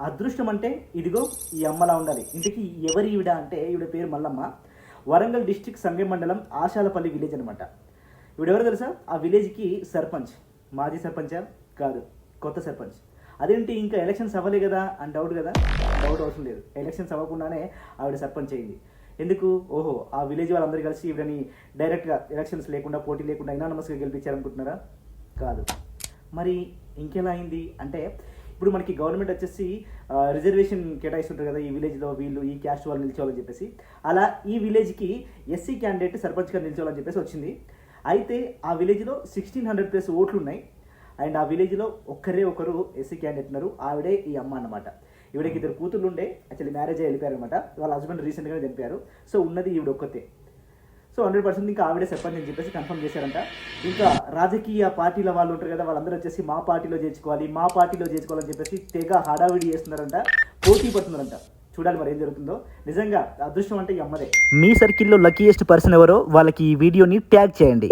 అదృష్టం అంటే ఇదిగో ఈ అమ్మలా ఉండాలి. ఇంటికి ఎవరి ఈవిడ అంటే ఈవిడ పేరు మల్లమ్మ. వరంగల్ డిస్టిక్ సంగెం మండలం ఆశాలపల్లి విలేజ్ అనమాట. ఈవిడెవరో తెలుసా? ఆ విలేజ్కి సర్పంచ్. మాజీ సర్పంచా? కాదు, కొత్త సర్పంచ్. అదేంటి ఇంకా ఎలక్షన్స్ అవ్వలే కదా అని డౌట్ కదా? డౌట్ అవసరం లేదు. ఎలక్షన్స్ అవ్వకుండానే ఆవిడ సర్పంచ్ అయింది. ఎందుకు? ఓహో, ఆ విలేజ్ వాళ్ళందరూ కలిసి ఈవిడని డైరెక్ట్గా ఎలక్షన్స్ లేకుండా, పోటీ లేకుండా ఇనానమస్గా గెలిపించారనుకుంటున్నారా? కాదు. మరి ఇంకెలా అయింది అంటే, ఇప్పుడు మనకి గవర్నమెంట్ వచ్చేసి రిజర్వేషన్ కేటాయిస్తుంటారు కదా, ఈ విలేజ్లో వీళ్ళు ఈ క్యాస్ట్ వాళ్ళు నిల్చోవాలని చెప్పేసి. అలా ఈ విలేజ్కి ఎస్సీ క్యాండిడేట్ సర్పంచ్గా నిల్చోవాలని చెప్పేసి వచ్చింది. అయితే ఆ విలేజ్లో 1600+ ఓట్లు ఉన్నాయి. అండ్ ఆ విలేజ్లో ఒకరు ఎస్సీ క్యాండిడేట్ ఉన్నారు. ఆవిడే ఈ అమ్మ అన్నమాట. ఈవిడకి 2 కూతుళ్ళు ఉండే. యాక్చువల్లీ మ్యారేజ్ అయ్యి వెళ్ళిపోయారు అనమాట. వాళ్ళ హస్బెండ్ రీసెంట్గానే చనిపోయారు. సో ఉన్నది ఈవిడ ఒక్కతే. సో 100% ఇంకా ఆవిడే సర్పంచ్ అని చెప్పేసి కన్ఫర్మ్ చేశారంట. ఇంకా రాజకీయ పార్టీల వాళ్ళు ఉంటారు కదా, వాళ్ళందరూ వచ్చేసి మా పార్టీలో చేర్చుకోవాలని చెప్పేసి తెగ హడావిడి చేస్తున్నారంట, పోటీ పడుతున్నారంట. చూడాలి మరి ఏం జరుగుతుందో. నిజంగా అదృష్టం అంటే ఈ అమ్మదే. మీ సర్కిల్లో లక్కీయెస్ట్ పర్సన్ ఎవరో వాళ్ళకి ఈ వీడియోని ట్యాగ్ చేయండి.